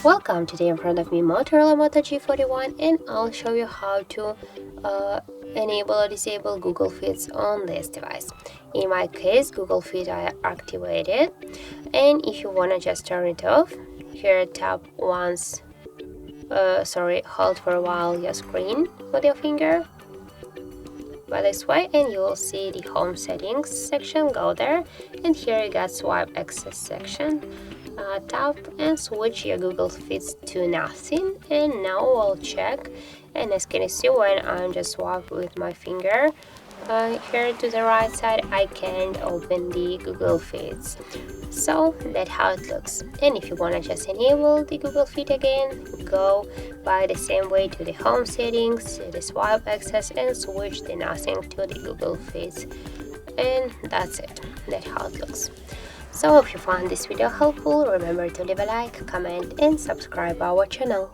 Welcome, today in front of me Motorola Moto G41, and I'll show you how to enable or disable Google Feeds on this device. In my case, Google Feed I activated, and if you want to just turn it off, here tap once, hold for a while your screen with your finger by this way, and you will see the home settings section. Go there, and here you got swipe access section. Tap and switch your Google Feeds to nothing, and now we'll check. And as can you see, when I'm just swipe with my finger here to the right side, I can open the Google Feeds. So that's how it looks. And if you want to just enable the Google Feed again, go by the same way to the home settings, the swipe access, and switch the nothing to the Google Feeds. And that's it. That's how it looks. So if you found this video helpful, remember to leave a like, comment, and subscribe our channel.